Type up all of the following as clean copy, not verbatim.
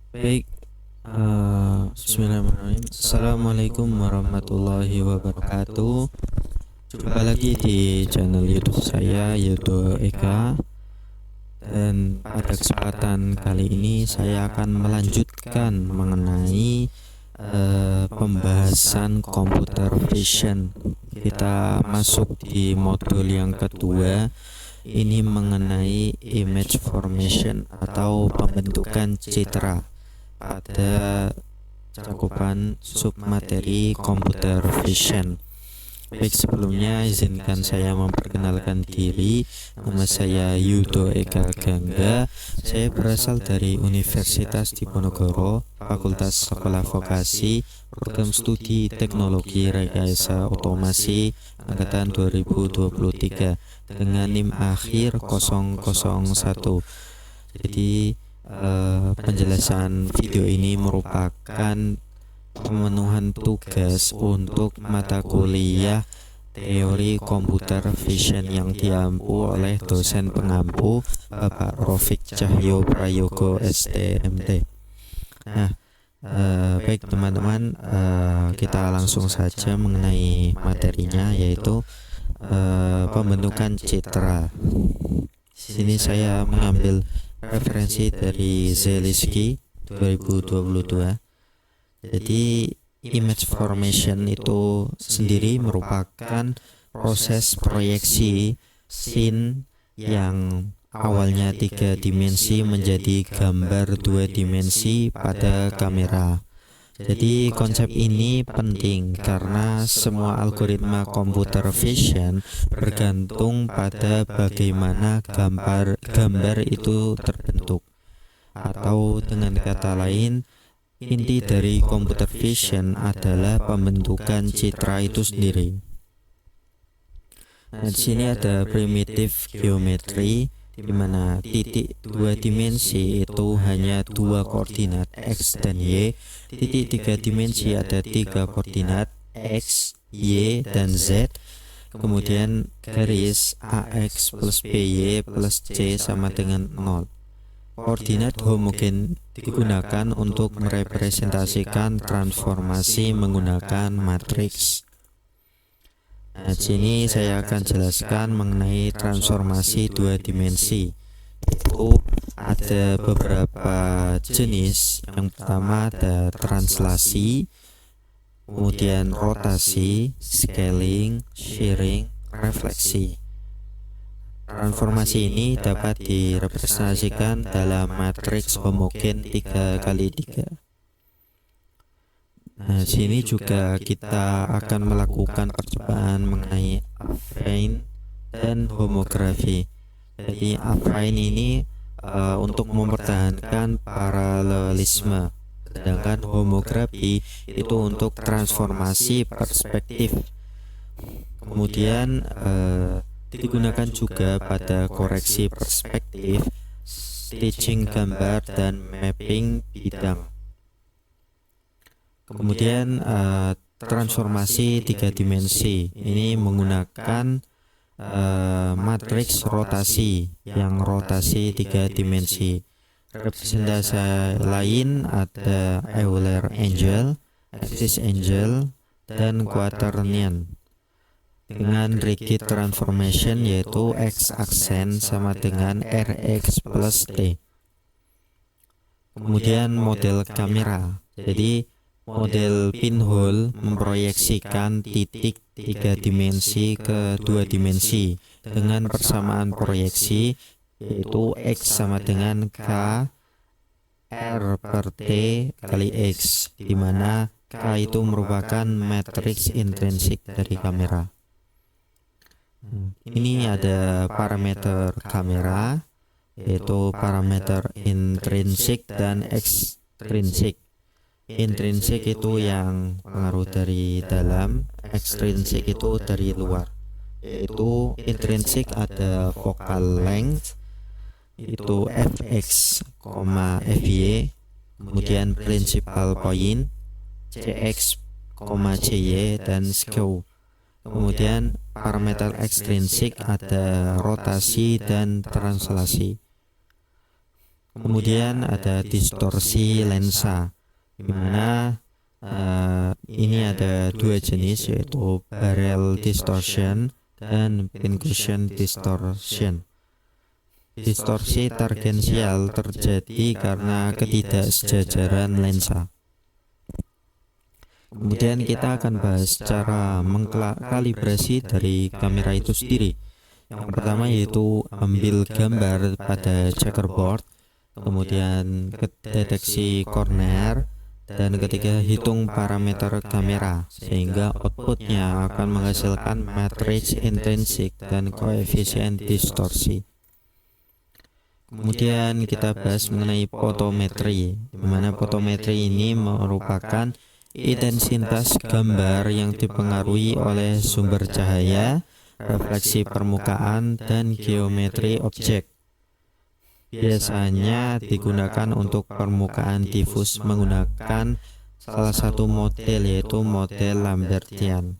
Baik, Bismillahirrahmanirrahim. Assalamualaikum warahmatullahi wabarakatuh. Jumpa lagi di channel YouTube saya, yaitu Eka. Dan pada kesempatan kali ini saya akan melanjutkan mengenai pembahasan computer vision. Kita masuk di modul yang kedua. Ini mengenai image formation atau pembentukan citra pada cakupan submateri computer vision. Baik, sebelumnya izinkan saya memperkenalkan diri. Nama saya Yudo Eka Gangga. Saya berasal dari Universitas Diponegoro, Fakultas Sekolah Vokasi, Program Studi Teknologi Rekayasa Otomasi angkatan 2023 dengan NIM akhir 001. Jadi penjelasan video ini merupakan pemenuhan tugas untuk mata kuliah teori komputer vision yang diampu oleh dosen pengampu Bapak Rofik Cahyo Prayogo STMT. Nah, baik teman-teman, kita langsung saja mengenai materinya, yaitu pembentukan citra. Di sini saya mengambil referensi dari Zelinsky 2022. Jadi image formation itu sendiri merupakan proses proyeksi scene yang awalnya 3 dimensi menjadi gambar 2 dimensi pada kamera. Jadi konsep ini penting karena semua algoritma computer vision bergantung pada bagaimana gambar itu terbentuk. Atau dengan kata lain, inti dari computer vision adalah pembentukan citra itu sendiri. Nah, di sini ada primitif geometri, di mana titik 2 dimensi itu hanya 2 koordinat x dan y, titik 3 dimensi ada 3 koordinat x, y, dan z, kemudian garis ax plus by plus c sama dengan 0. Koordinat homogen digunakan untuk merepresentasikan transformasi menggunakan matriks. Nah, di sini saya akan jelaskan mengenai transformasi 2 dimensi. Itu ada beberapa jenis. Yang pertama ada translasi, kemudian rotasi, scaling, shearing, refleksi. Transformasi ini dapat direpresentasikan dalam matriks homogen 3x3. Nah, sini juga kita akan melakukan percobaan mengenai affine dan homografi. Jadi affine ini untuk mempertahankan paralelisme, sedangkan homografi itu untuk transformasi perspektif. Kemudian digunakan juga pada koreksi perspektif, stitching gambar, dan mapping bidang. Kemudian transformasi 3 dimensi ini menggunakan matriks rotasi yang rotasi 3 dimensi. Representasi lain ada Euler angle, axis angle, dan quaternion. Dengan rigid transformation yaitu x aksen sama dengan rx plus t. Kemudian model kamera. Jadi model pinhole memproyeksikan titik 3 dimensi ke 2 dimensi dengan persamaan proyeksi yaitu x sama dengan k r per t kali x, di mana k itu merupakan matriks intrinsik dari kamera. Ini ada parameter kamera, yaitu parameter intrinsik dan ekstrinsik. Intrinsik itu yang pengaruh dari dalam, ekstrinsik itu dari luar. Yaitu intrinsik ada focal length, itu fx, fy, kemudian principal point, cx, cy, dan skew. Kemudian parameter ekstrinsik ada rotasi dan translasi. Kemudian ada distorsi lensa, di mana ini ada dua jenis, yaitu barrel distortion dan pincushion distortion. Distorsi tangensial terjadi karena ketidaksejajaran lensa. Kemudian kita akan bahas cara mengkalibrasi dari kamera itu sendiri. Yang pertama yaitu ambil gambar pada checkerboard, kemudian deteksi corner, dan ketiga hitung parameter kamera sehingga outputnya akan menghasilkan matriks intrinsik dan koefisien distorsi. Kemudian kita bahas mengenai fotometri, di mana fotometri ini merupakan intensitas gambar yang dipengaruhi oleh sumber cahaya, refleksi permukaan, dan geometri objek. Biasanya digunakan untuk permukaan difus menggunakan salah satu model, yaitu model Lambertian.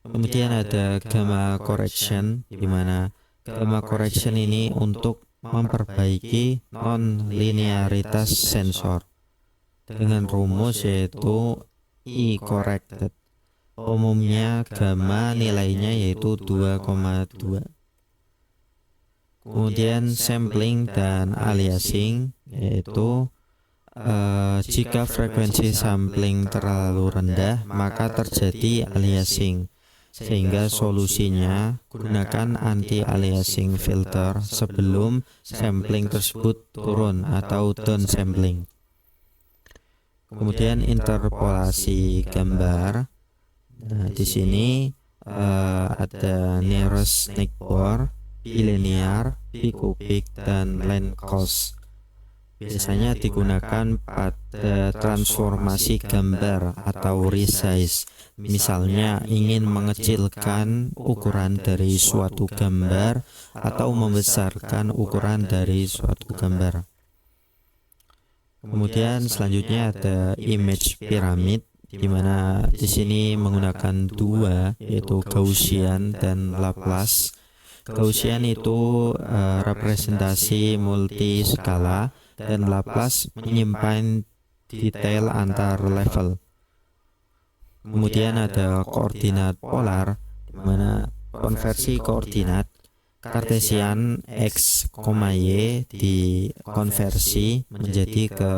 Kemudian ada gamma correction, di mana gamma correction ini untuk memperbaiki non-linearitas sensor dengan rumus yaitu I corrected. Umumnya gamma nilainya yaitu 2,2. Kemudian sampling dan aliasing, yaitu jika frekuensi sampling terlalu rendah maka terjadi aliasing, sehingga solusinya gunakan anti-aliasing filter sebelum sampling tersebut turun atau downsampling. Kemudian interpolasi gambar. Nah, di sini ada nearest neighbor, bilinear, bikubik, dan line cost. Biasanya digunakan pada transformasi gambar atau resize. Misalnya ingin mengecilkan ukuran dari suatu gambar atau membesarkan ukuran dari suatu gambar. Kemudian selanjutnya ada image pyramid, di mana di sini menggunakan dua, yaitu Gaussian dan Laplace. Gaussian itu representasi multi skala, dan Laplace menyimpan detail antar level. Kemudian ada koordinat polar, di mana konversi koordinat Kartesian X, Y dikonversi menjadi ke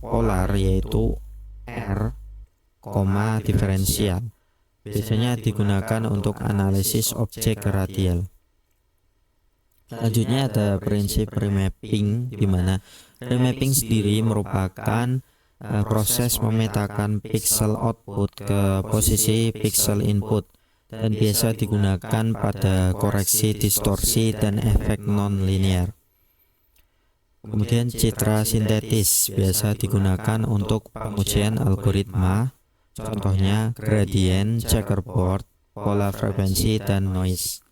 polar, yaitu R, diferensial. Biasanya digunakan untuk analisis objek radial. Selanjutnya ada prinsip remapping, di mana remapping sendiri merupakan proses memetakan pixel output ke posisi pixel input dan biasa digunakan pada koreksi distorsi dan efek non-linear. Kemudian citra sintetis biasa digunakan untuk pengujian algoritma, contohnya gradient, checkerboard, pola frekuensi, dan noise.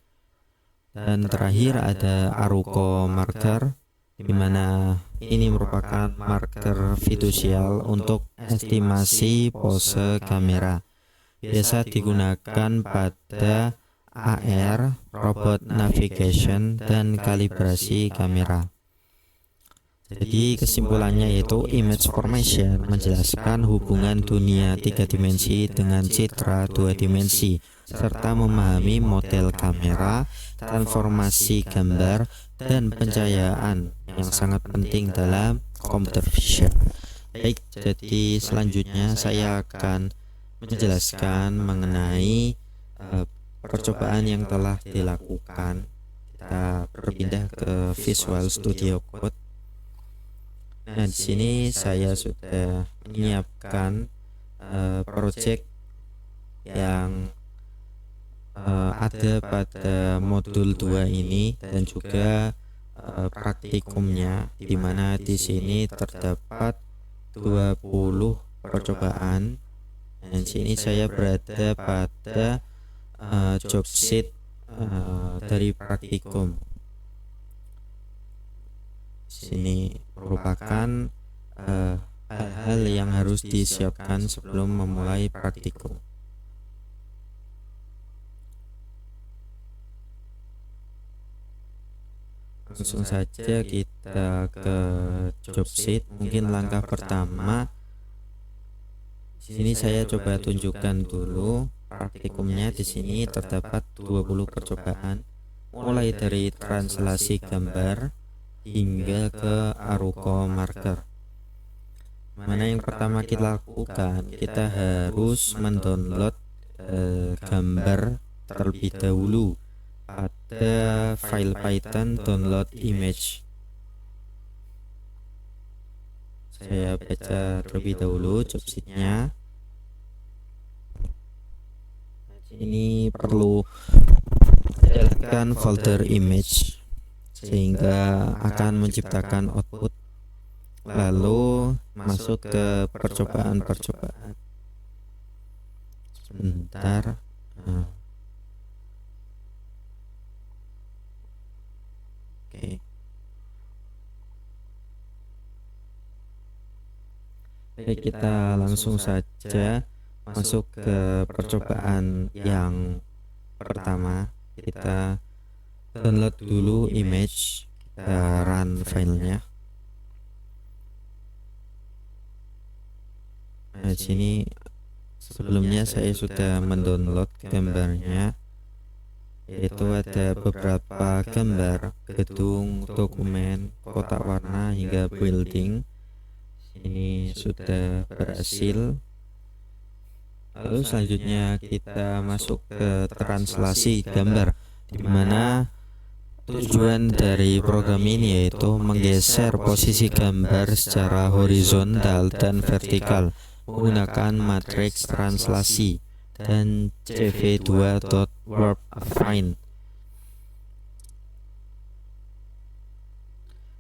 Dan terakhir ada Aruko marker, di mana ini merupakan marker fidusial untuk estimasi pose kamera. Biasa digunakan pada AR, robot navigation, dan kalibrasi kamera. Jadi kesimpulannya yaitu image formation menjelaskan hubungan dunia 3 dimensi dengan citra 2 dimensi, serta memahami model kamera, transformasi gambar, dan pencahayaan yang sangat penting dalam computer vision. Baik, jadi selanjutnya saya akan menjelaskan mengenai percobaan yang telah dilakukan. Kita berpindah ke Visual Studio Code. Nah, di sini saya sudah menyiapkan project yang ada pada modul 2 ini dan juga praktikumnya, di mana di sini terdapat 20 percobaan. Dan di sini saya berada pada job sheet dari praktikum. Sini merupakan hal-hal yang harus disiapkan sebelum memulai praktikum. langsung saja kita ke job sheet. Mungkin langkah pertama sini saya coba tunjukkan dulu praktikumnya. Di sini terdapat 20 percobaan mulai dari translasi gambar hingga ke Aruko marker. Mana yang pertama kita lakukan, kita harus mendownload gambar terlebih dahulu pada file Python download image. Saya baca terlebih dahulu job sheet-nya. Ini perlu jalankan folder image sehingga akan menciptakan output, lalu masuk ke percobaan-percobaan. Sebentar. Oke. Baik, kita langsung saja masuk ke percobaan yang pertama. Kita download dulu image, kita run filenya. Nah, di sini sebelumnya saya sudah mendownload gambarnya, yaitu ada beberapa gambar gedung, dokumen, kotak warna hingga building. Ini sudah berhasil. Lalu selanjutnya kita masuk ke translasi gambar, di mana tujuan dari program ini yaitu menggeser posisi gambar secara horizontal dan vertikal menggunakan matriks translasi dan cv2.warp-affine.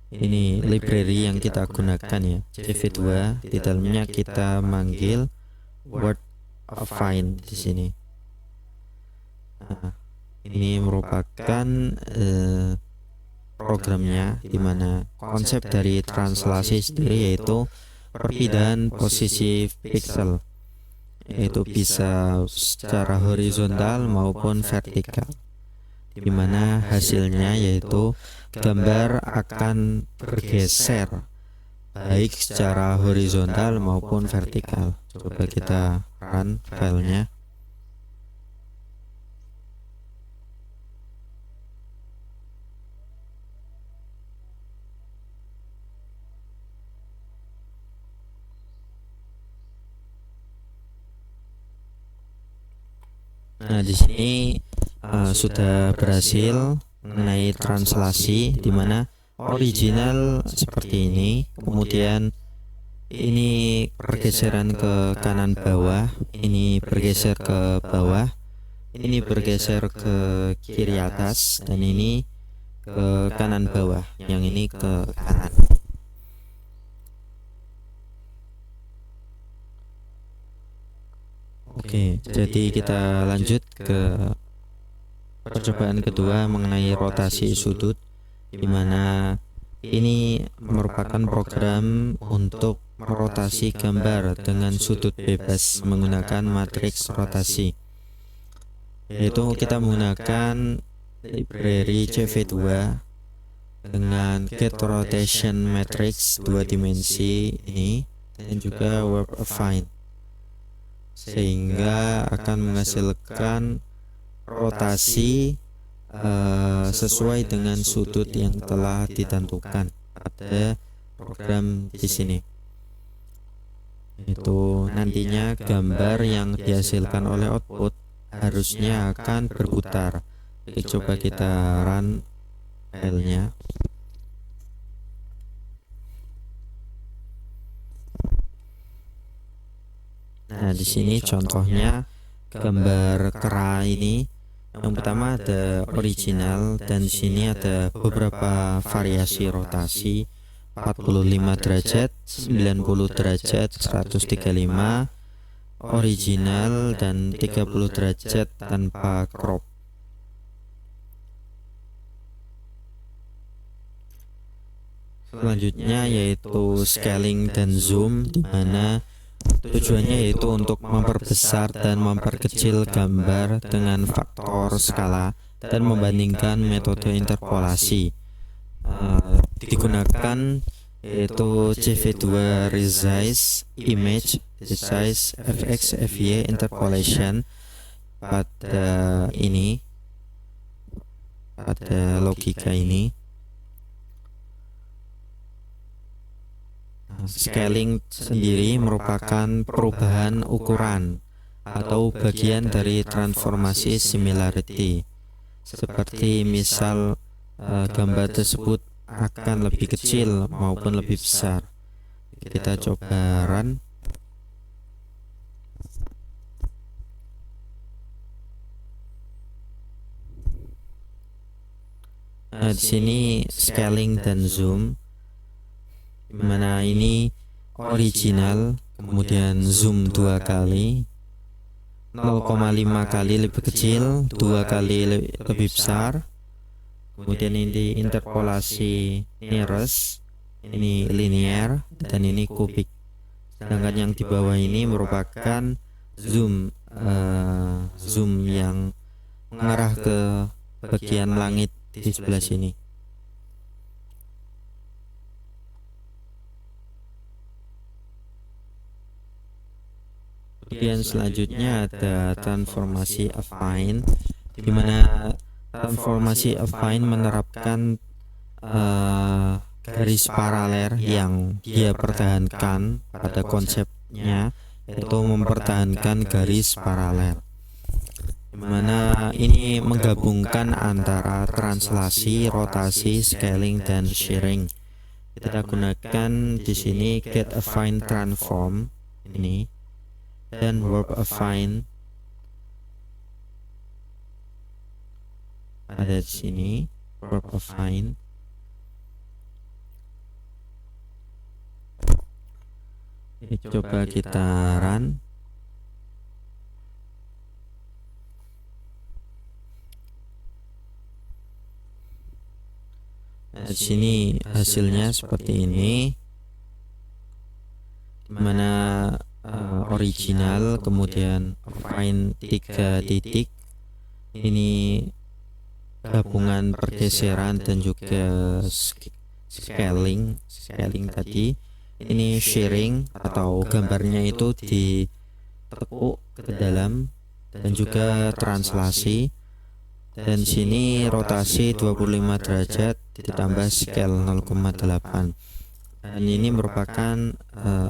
Ini library yang kita gunakan ya, cv2. Di dalamnya kita manggil warp-affine di sini. Nah, ini merupakan programnya, di mana konsep dari translasi sendiri yaitu perpindahan posisi pixel, yaitu bisa secara horizontal maupun vertikal, di mana hasilnya yaitu gambar akan bergeser baik secara horizontal maupun vertikal. Coba kita run filenya. Nah, di sini sudah berhasil mengenai translasi, di mana original seperti ini, kemudian ini pergeseran ke kanan bawah, ini bergeser ke bawah, ini bergeser ke kiri atas, dan ini ke kanan bawah, yang ini ke kanan. Oke, jadi kita lanjut ke percobaan kedua mengenai rotasi sudut, di mana ini merupakan program untuk merotasi gambar dengan sudut bebas menggunakan matriks rotasi, yaitu kita menggunakan library cv2 dengan get rotation matrix 2 dimensi ini, dan juga warp-affine, sehingga akan menghasilkan rotasi sesuai dengan sudut yang telah ditentukan pada program di sini. Itu nantinya gambar yang dihasilkan oleh output harusnya akan berputar. Oke, coba kita run filenya. Nah, di sini contohnya gambar kera ini. Yang pertama ada original, dan di sini ada beberapa variasi rotasi: 45 derajat, 90 derajat, 135 original, dan 30 derajat tanpa crop. Selanjutnya yaitu scaling dan zoom, di mana tujuannya yaitu untuk memperbesar dan memperkecil gambar dengan faktor skala dan membandingkan metode interpolasi. digunakan yaitu CV2 resize image resize fx fy interpolation pada logika ini. Scaling sendiri merupakan perubahan ukuran atau bagian dari transformasi similarity. Seperti misal gambar tersebut akan lebih kecil maupun lebih besar. Kita coba run. Di sini scaling dan zoom, dimana ini original, kemudian zoom 2 kali, 0,5 kali lebih kecil, 2 kali lebih besar. Kemudian ini interpolasi nearest, ini linear, dan ini kubik. Sedangkan yang di bawah ini merupakan zoom yang mengarah ke bagian langit di sebelah sini. Kemudian selanjutnya ada transformasi affine, di mana transformasi affine menerapkan garis paralel yang dia pertahankan pada konsepnya, yaitu mempertahankan garis paralel, di mana ini menggabungkan antara translasi, rotasi, scaling, dan shearing. Kita gunakan di sini get affine transform ini dan warp affine ada di sini, warp affine. Coba kita run. Di sini hasilnya seperti ini, dimana original, kemudian affine 3 titik, ini gabungan pergeseran dan juga scaling tadi. Ini shearing atau gambarnya itu ditekuk ke dalam, dan juga translasi. Dan sini rotasi 25 derajat ditambah scale 0,8. Dan ini merupakan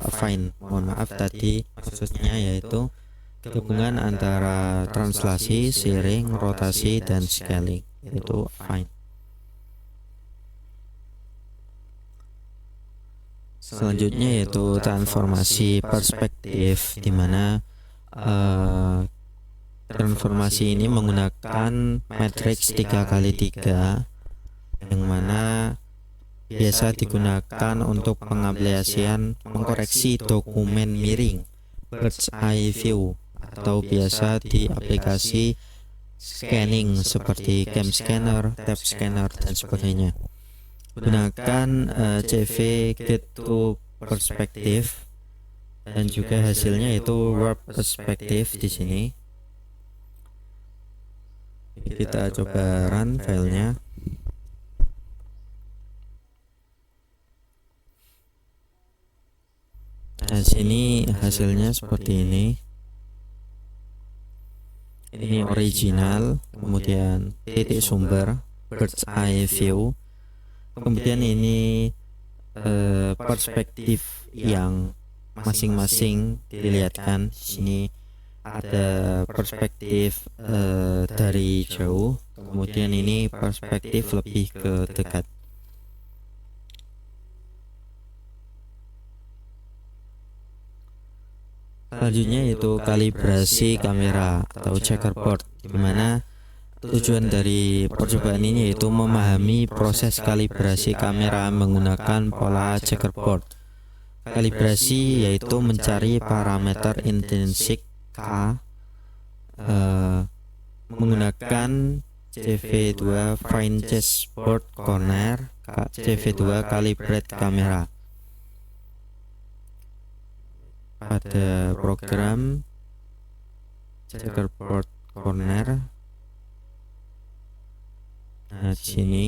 affine, mohon maaf tadi maksudnya yaitu gabungan antara translasi, shearing, rotasi, dan scaling, yaitu affine. Selanjutnya yaitu transformasi perspektif, di mana transformasi ini menggunakan matriks 3x3, yang mana biasa digunakan untuk pengampliasian mengkoreksi dokumen miring bird's eye view, atau biasa di aplikasi scanning seperti cam scanner, tab scanner, dan sebagainya. Gunakan CV get to perspective, dan juga hasilnya itu warp perspective di sini. Kita coba run filenya. Nah, sini hasilnya seperti ini. Ini original, kemudian titik sumber, bird's eye view. Kemudian ini perspektif yang masing-masing dilihatkan. Sini ada perspektif dari jauh, kemudian ini perspektif lebih ke dekat. Selanjutnya yaitu kalibrasi kamera atau checkerboard, di mana tujuan dari percobaan ini yaitu memahami proses kalibrasi kamera menggunakan pola checkerboard. Kalibrasi yaitu mencari parameter intrinsik K menggunakan CV2 fine chessboard corner, CV2 calibrate kamera. Pada program checkerboard corner, nah di sini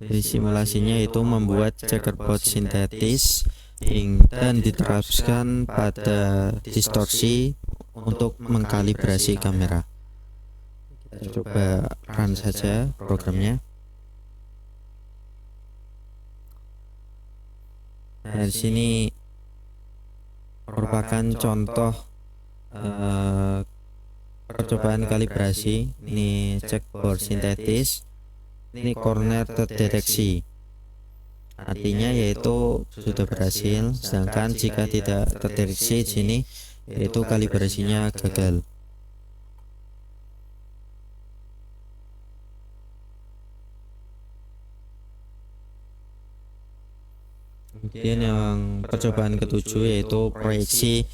Dari simulasinya itu membuat checkerboard sintetis dan diterapkan pada distorsi untuk mengkalibrasi kamera. Kita coba run saja programnya. Nah, di sini merupakan contoh percobaan kalibrasi. Ini checkerboard sintetis, ini corner terdeteksi, artinya yaitu sudah berhasil. Sedangkan jika tidak terdeteksi di sini, yaitu kalibrasinya gagal. Kemudian yang percobaan ketujuh yaitu proyeksi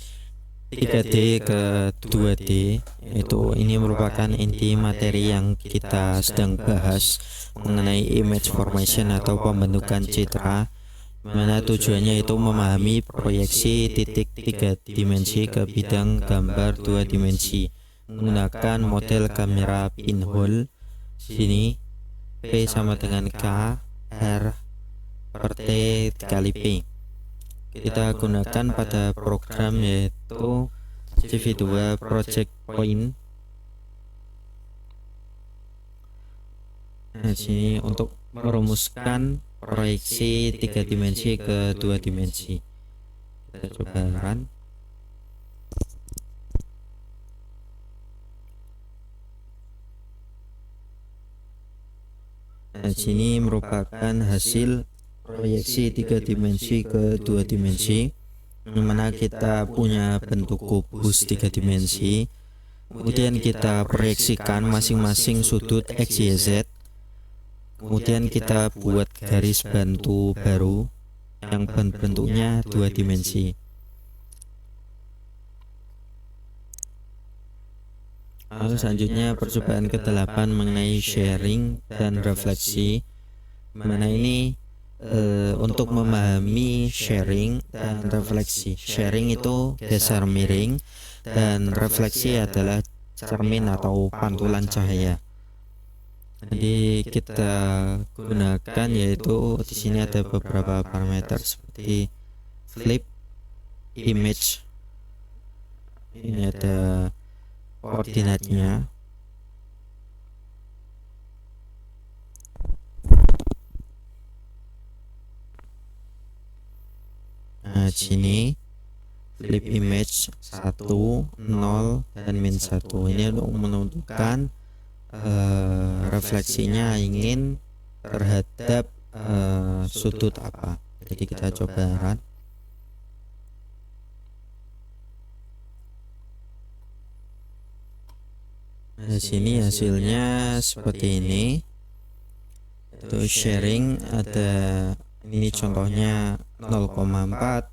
3D ke 2D, yaitu ini merupakan inti materi yang kita sedang bahas mengenai image formation atau pembentukan citra, mana tujuannya itu memahami proyeksi titik 3 dimensi ke bidang gambar 2 dimensi menggunakan model kamera pinhole. Sini P sama dengan K, R per T dikali P. Kita gunakan pada program yaitu CV2 Project Point. Nah, sini untuk merumuskan proyeksi 3 dimensi ke 2 dimensi. Kita coba run. Nah, sini merupakan hasil proyeksi 3 dimensi ke 2 dimensi, dimana kita punya bentuk kubus 3 dimensi, kemudian kita proyeksikan masing-masing sudut X, Y, Z, kemudian kita buat garis bantu baru yang bentuknya 2 dimensi. Lalu selanjutnya percobaan ke-8 mengenai sharing dan refleksi, mana ini untuk memahami sharing dan refleksi. Sharing itu geser miring dan refleksi adalah cermin atau pantulan cahaya. Jadi kita gunakan yaitu di sini ada beberapa parameter seperti flip image. Ini ada koordinatnya. Nah, sini flip image 1, 0, dan min 1. Ini untuk menentukan refleksinya ingin terhadap sudut apa. Jadi kita coba run. Nah, sini hasilnya seperti ini. Itu sharing ada, ini contohnya 0,4,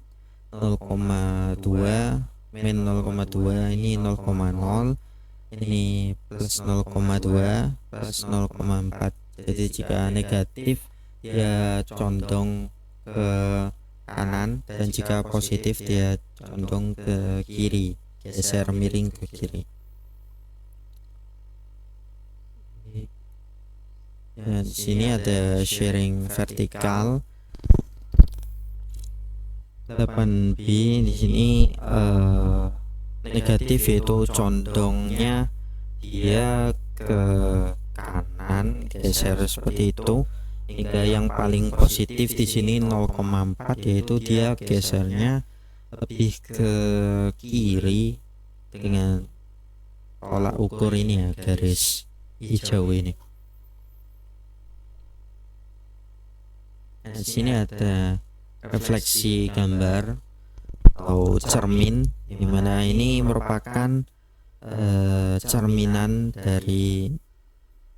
0,2, min 0,2, ini 0,0, ini plus 0,2, plus 0,4. Jadi jika negatif dia condong ke kanan, dan jika positif dia condong ke kiri, geser miring ke kiri. Dan di sini ada sharing vertikal 8B. Di sini negatif yaitu condongnya dia ke kanan, geser seperti itu. Hingga yang paling positif di sini 0,4 yaitu dia gesernya lebih ke kiri dengan tolak ukur ini ya, garis hijau ini. Nah, di sini ada refleksi gambar atau cermin, di mana ini merupakan cerminan dari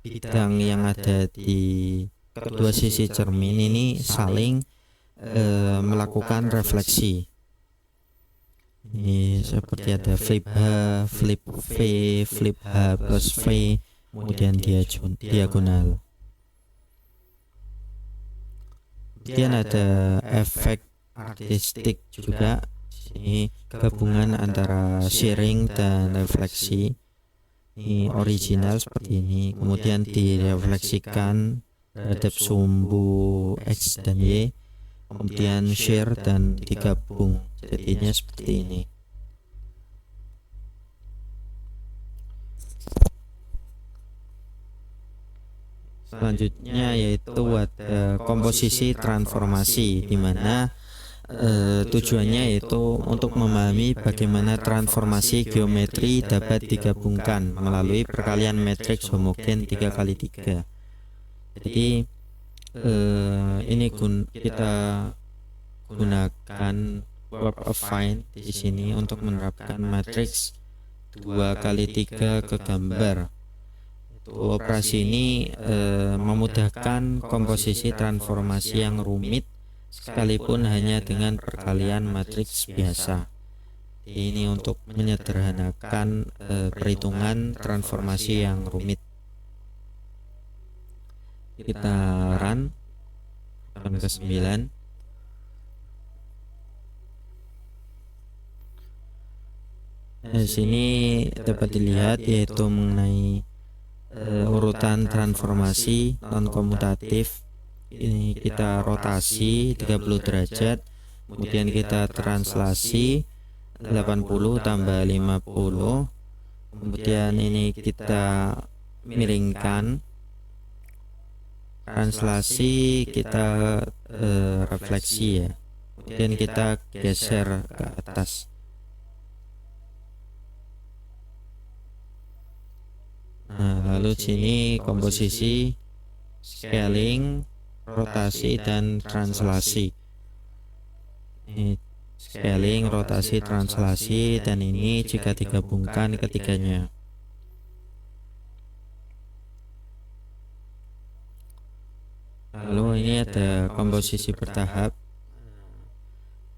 bidang yang ada di kedua sisi cermin ini saling melakukan refleksi. Ini seperti ada flip H, flip V, flip H plus V, kemudian diagonal. Kemudian ada efek artistik juga. Ini gabungan antara sharing dan refleksi. Ini original seperti ini, kemudian direfleksikan terhadap sumbu X dan Y, kemudian share dan digabung, jadinya seperti ini. Selanjutnya yaitu ada komposisi transformasi, di mana tujuannya yaitu untuk memahami bagaimana transformasi geometri dapat digabungkan melalui perkalian matriks homogen 3x3. Jadi ini kita gunakan verb affine di sini untuk menerapkan matriks 2x3 ke gambar. Operasi ini memudahkan komposisi transformasi yang rumit sekalipun hanya dengan perkalian matriks biasa. Ini untuk menyederhanakan perhitungan transformasi yang rumit. Kita run ke-9. Di sini dapat dilihat yaitu mengenai urutan transformasi non-komutatif. Ini kita rotasi 30 derajat, kemudian kita translasi 80 tambah 50, kemudian ini kita miringkan, translasi kita refleksi ya, kemudian kita geser ke atas. Nah, lalu sini komposisi, scaling, rotasi dan translasi. Ini scaling, rotasi, translasi, dan ini jika digabungkan ketiganya. Lalu ini ada komposisi bertahap.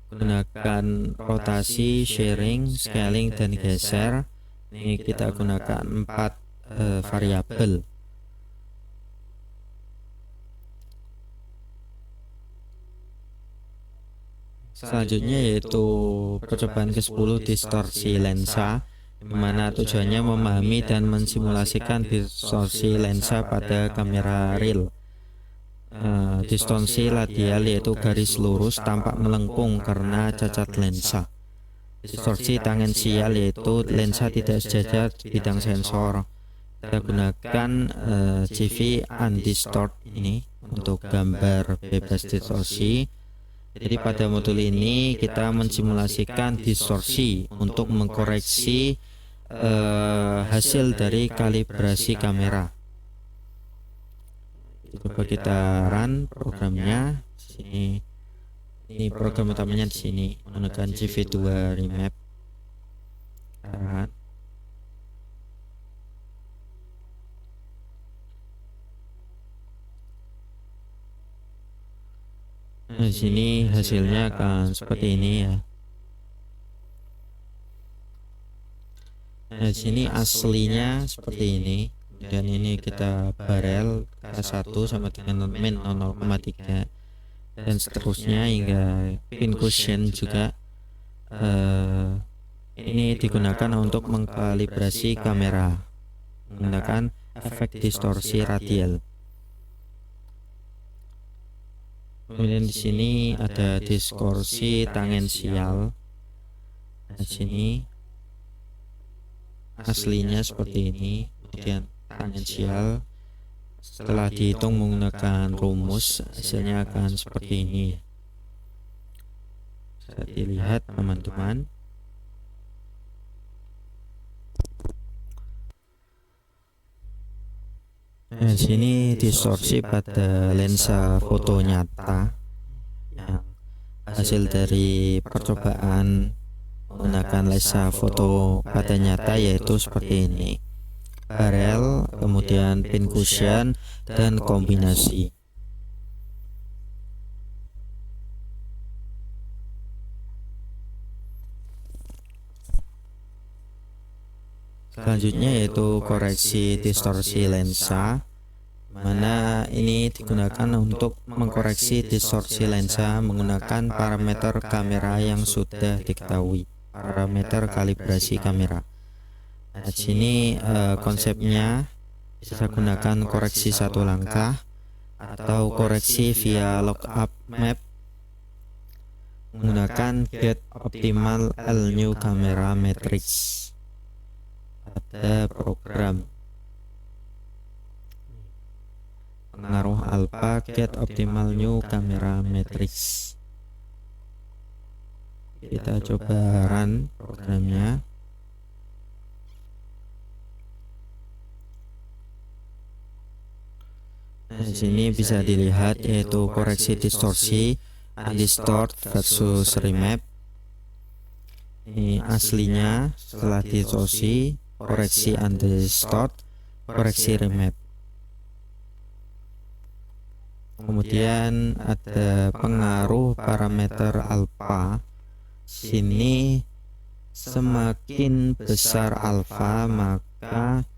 Gunakan rotasi, sharing, scaling, dan geser. Ini kita gunakan 4 variabel. Selanjutnya yaitu percobaan ke-10, distorsi lensa, di mana tujuannya memahami dan mensimulasikan distorsi lensa pada kamera real. Distorsi radial yaitu garis lurus tampak melengkung karena cacat lensa. Distorsi tangensial yaitu lensa tidak sejajar di bidang sensor. Kita gunakan CV undistort ini untuk gambar bebas distorsi. Jadi pada modul ini kita mensimulasikan distorsi untuk mengkoreksi hasil dari kalibrasi kamera. Coba kita run programnya. Ini program utamanya di sini, menggunakan CV2 remap. Run. Nah, di sini hasilnya akan seperti ini ya. Nah, di sini aslinya seperti ini. Dan ini kita barel K1 sama dengan min 0,3 dan seterusnya hingga pin cushion juga. Ini digunakan untuk mengkalibrasi kamera menggunakan efek distorsi radial. Kemudian di sini ada distorsi tangensial. Nah, di sini aslinya seperti ini, kemudian tangensial setelah dihitung menggunakan rumus hasilnya akan seperti ini. Bisa dilihat teman-teman. Nah, di sini distorsi pada lensa foto nyata yang hasil dari percobaan menggunakan lensa foto pada nyata yaitu seperti ini. Barel, kemudian pin cushion dan kombinasi. Selanjutnya yaitu koreksi distorsi lensa, mana ini digunakan untuk mengkoreksi distorsi lensa menggunakan parameter kamera yang sudah diketahui, parameter kalibrasi kamera. Nah, di sini konsepnya bisa gunakan koreksi satu langkah, atau koreksi via lookup map menggunakan get optimal L new camera matrix pada program pengaruh alpha get optimal new camera matrix. Kita coba run programnya. Nah, di sini bisa dilihat yaitu koreksi distorsi, undistort versus remap. Ini aslinya setelah distorsi, koreksi undistort, koreksi remap. Kemudian ada pengaruh parameter alpha. Sini semakin besar alpha maka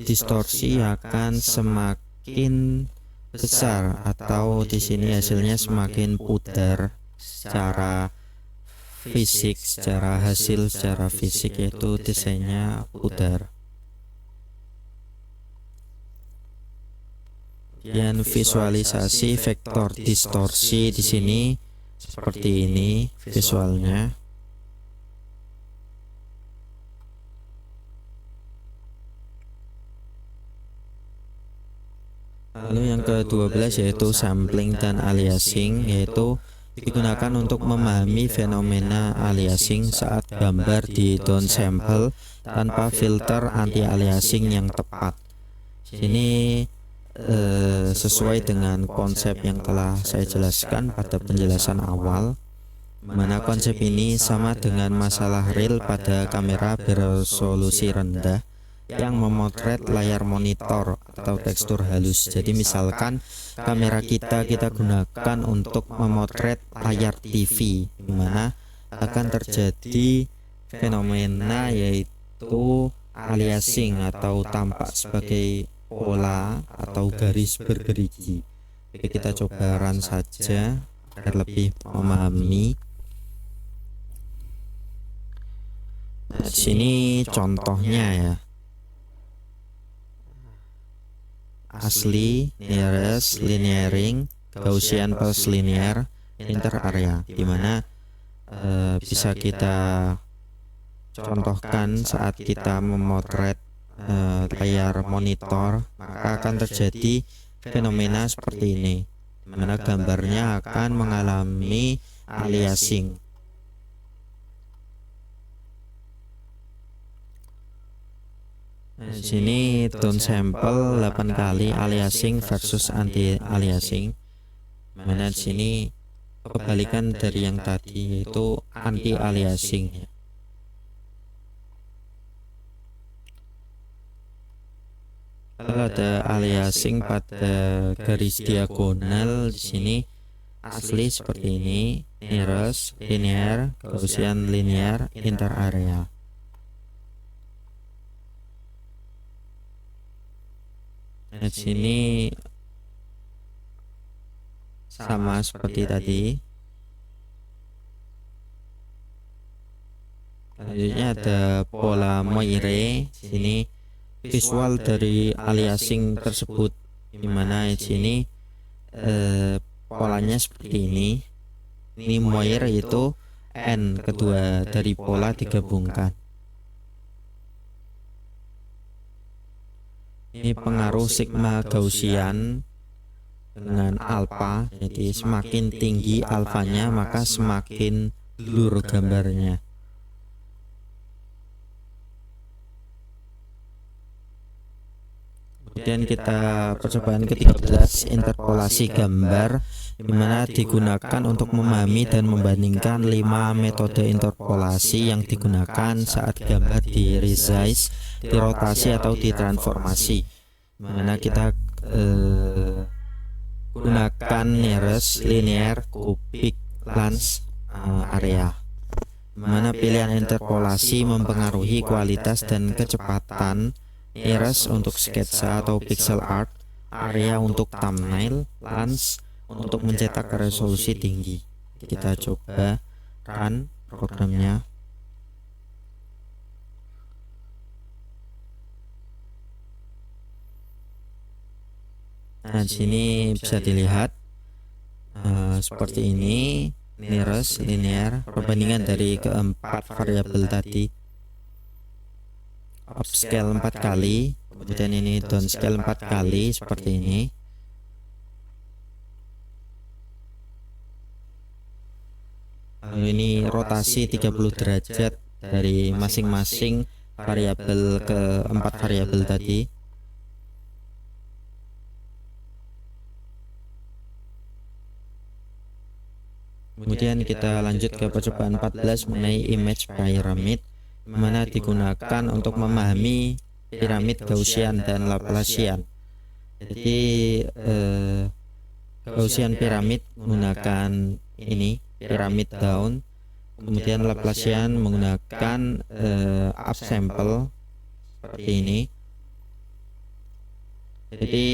distorsi akan semakin besar, atau di sini hasilnya semakin pudar secara fisik, secara fisik yaitu desainnya pudar. Kemudian visualisasi vektor distorsi di sini seperti ini visualnya. Lalu yang ke-12 yaitu sampling dan aliasing, yaitu digunakan untuk memahami fenomena aliasing saat gambar di downsample tanpa filter anti aliasing yang tepat. Sini sesuai dengan konsep yang telah saya jelaskan pada penjelasan awal, mana konsep ini sama dengan masalah real pada kamera beresolusi rendah yang memotret layar monitor atau tekstur halus. Jadi misalkan kamera kita gunakan untuk memotret layar TV, di mana akan terjadi fenomena yaitu aliasing atau tampak sebagai pola atau garis bergerigi. Oke, kita coba run saja agar lebih memahami. Nah, di sini contohnya ya. Asli, nearest, linearing, Gaussian plus linear, inter area, dimana bisa kita contohkan saat kita memotret layar monitor, maka akan terjadi fenomena seperti ini, di mana gambarnya akan mengalami aliasing. Nah, di sini downsample 8 kali aliasing versus anti aliasing, mana di sini kebalikan dari yang tadi yaitu anti aliasing. Lalu ada aliasing pada garis diagonal. Di sini asli seperti ini, nearest, linear, Gaussian linear, inter area. Nah, di sini sama seperti tadi. Selanjutnya ada pola Moire. Di sini visual dari aliasing tersebut, dimana di sini polanya seperti ini. Ini Moire yaitu n kedua dari pola digabungkan. Ini pengaruh sigma Gaussian dengan alpha, jadi semakin tinggi alfanya maka semakin blur gambarnya. Kemudian kita percobaan ke-13, interpolasi gambar, di mana digunakan untuk memahami dan membandingkan 5 metode interpolasi yang digunakan saat gambar di resize, dirotasi atau ditransformasi. Di mana kita gunakan nearest, linear, cubic, lens, area. Di mana pilihan interpolasi mempengaruhi kualitas dan kecepatan. Nearest untuk sketsa atau pixel art, area untuk thumbnail, lens untuk mencetak resolusi tinggi. Kita coba run programnya. Nah, di sini bisa dilihat seperti ini, nearest, linear, perbandingan dari keempat variabel tadi, upscale 4 kali, kemudian ini downscale 4 kali seperti ini. Lalu ini rotasi 30 derajat dari masing-masing variabel ke empat variabel tadi. Kemudian kita lanjut ke percobaan 14 mengenai image pyramid, mana digunakan untuk memahami piramid Gaussian dan Laplacian. Jadi Gaussian piramid menggunakan ini piramid down, kemudian Laplacian menggunakan upsample seperti ini. Jadi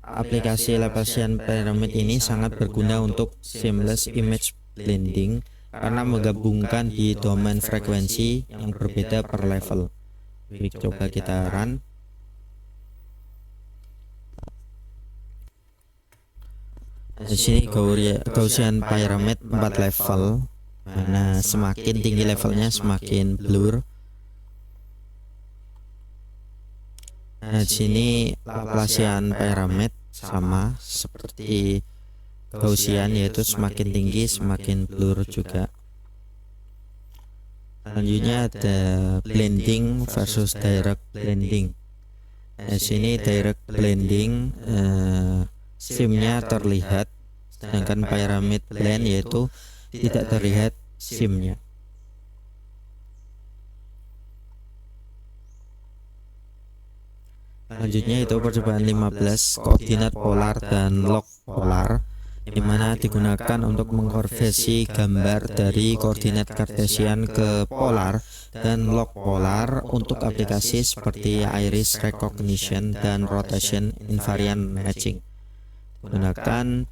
aplikasi Laplacian pyramid ini sangat berguna untuk seamless image blending karena menggabungkan di domain frekuensi yang berbeda per level. Jadi, coba kita run. Di sini Gaussian pyramid 4 level, mana semakin tinggi levelnya semakin blur. Nah, di sini Laplacian pyramid sama seperti Gaussian, yaitu semakin tinggi semakin blur juga. Selanjutnya ada blending versus direct blending. Nah, di sini direct blending simnya terlihat, sedangkan pyramid blend yaitu tidak terlihat simnya. Selanjutnya itu percobaan 15 koordinat polar dan log polar, di mana digunakan untuk mengkonversi gambar dari koordinat kartesian ke polar dan log polar untuk aplikasi seperti iris recognition dan rotation invariant matching. Menggunakan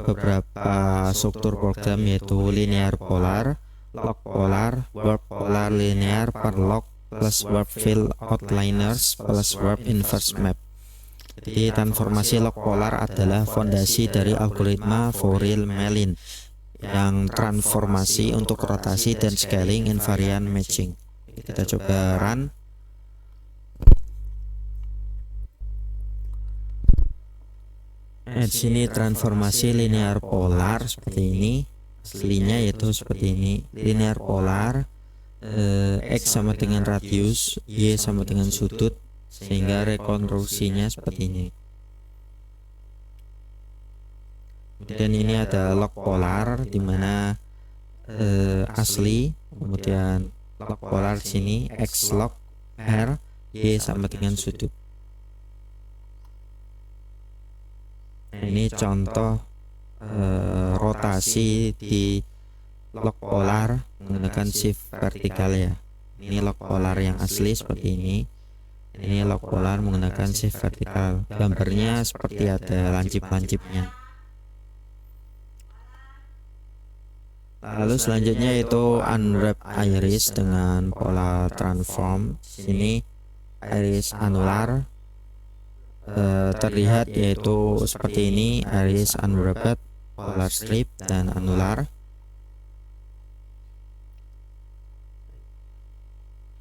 beberapa struktur program yaitu linear polar, log polar, warp polar linear per log plus warp fill outliners plus warp inverse map. Jadi transformasi log polar adalah fondasi dari algoritma Fourier-Mellin yang transformasi untuk rotasi dan scaling invariant matching. Kita coba run. Di sini transformasi linear polar seperti ini, aslinya yaitu seperti ini, linear polar, X sama dengan radius, Y sama dengan sudut, sehingga rekonstruksinya seperti ini. Kemudian ini ada log polar, di mana asli, kemudian log polar sini X log R, Y sama dengan sudut. Nah, ini contoh rotasi di log polar menggunakan shift vertikal ya. Ini log polar yang asli seperti ini. Ini log polar menggunakan shift vertikal. Gambarnya seperti ada lancip-lancipnya. Lalu selanjutnya itu unwrap iris dengan pola transform. Sini iris anular terlihat yaitu seperti ini, iris unwrapped, polar strip, dan anular.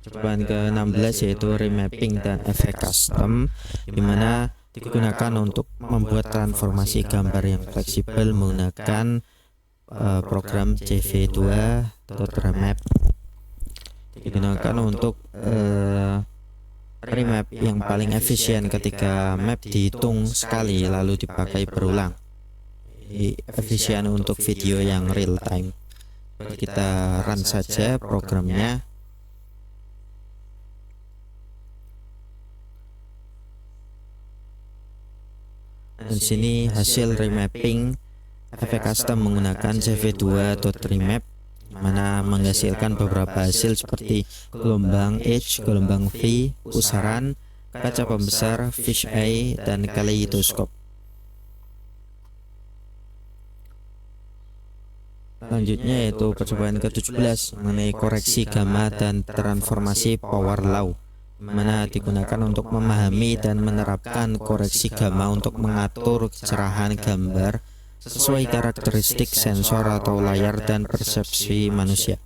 Percobaan ke-16 yaitu remapping dan efek custom, di mana digunakan untuk membuat transformasi gambar yang fleksibel menggunakan program CV2.remap. Digunakan untuk remap yang paling efisien ketika map dihitung sekali lalu dipakai berulang. Efisien untuk video yang real time. Kita run saja programnya. Dan sini hasil remapping efek custom menggunakan CV2.remap, mana menghasilkan beberapa hasil seperti gelombang H, gelombang V, pusaran, kaca pembesar, fish eye, dan kaleidoskop. Selanjutnya yaitu percobaan ke-17 mengenai koreksi gamma dan transformasi power law, mana digunakan untuk memahami dan menerapkan koreksi gamma untuk mengatur kecerahan gambar sesuai karakteristik sensor atau layar dan persepsi manusia,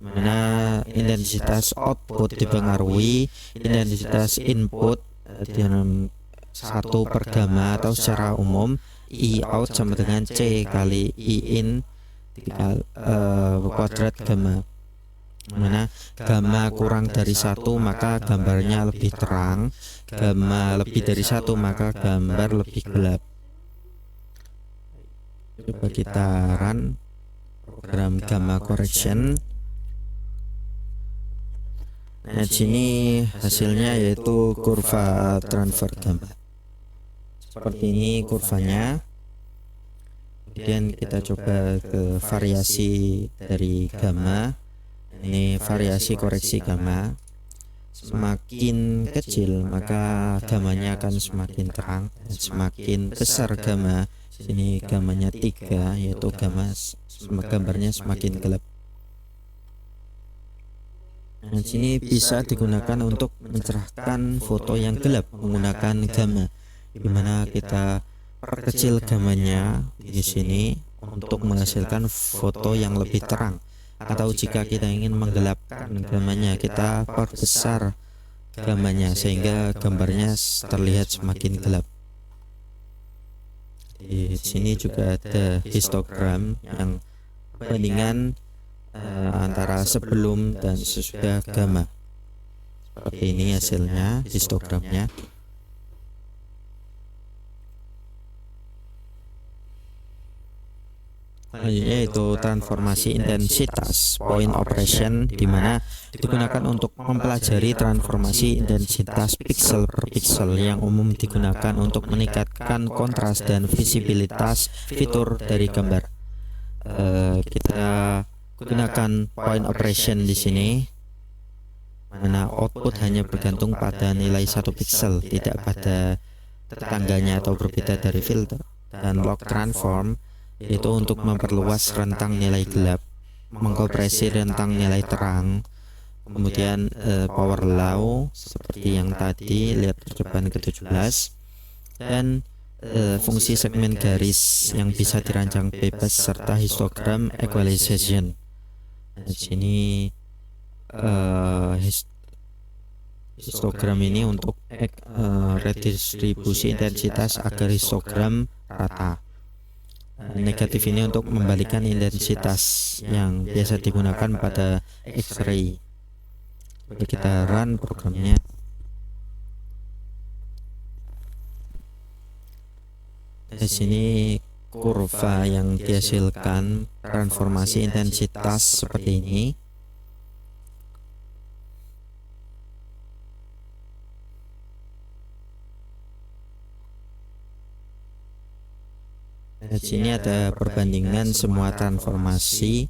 mana intensitas output dipengaruhi intensitas input dengan 1 per gamma, atau secara umum I out sama dengan C kali I in kuadrat gamma, mana gamma kurang dari 1 maka gambarnya lebih terang, gamma lebih dari 1 maka gambar lebih gelap. Coba kita run program gamma correction. Nah, di sini hasilnya yaitu kurva transfer gamma. Seperti ini kurvanya. Kemudian kita coba ke variasi dari gamma. Ini variasi koreksi gamma. Semakin kecil maka gamanya akan semakin terang, dan semakin besar gamma, sini gamanya 3, yaitu gambarnya semakin gelap. Nah, sini bisa digunakan untuk mencerahkan foto yang gelap menggunakan gamma, di mana kita perkecil gammanya di sini untuk menghasilkan foto yang lebih terang. Atau jika kita ingin menggelapkan gammanya, kita perbesar gammanya sehingga gambarnya terlihat semakin gelap. Di sini juga ada histogram yang perbandingan antara sebelum dan sesudah gamma. Seperti ini hasilnya histogramnya. Selanjutnya itu transformasi intensitas point operation, di mana digunakan untuk mempelajari transformasi intensitas pixel per pixel yang umum digunakan untuk meningkatkan kontras dan visibilitas fitur dari gambar. Kita gunakan point operation di sini, mana output hanya bergantung pada nilai 1 pixel, tidak pada tetangganya atau berbeda dari filter. Dan log transform itu untuk memperluas rentang nilai gelap, mengkompresi rentang nilai terang. Kemudian power law seperti yang tadi, lihat percobaan ke-17, dan fungsi segmen garis yang bisa dirancang bebas serta histogram equalization. Nah, di sini histogram ini untuk redistribusi intensitas agar histogram rata. Negatif ini untuk membalikan intensitas yang biasa digunakan pada X-ray. Kita run programnya. Di sini kurva yang dihasilkan transformasi intensitas seperti ini. Di sini ada perbandingan semua transformasi,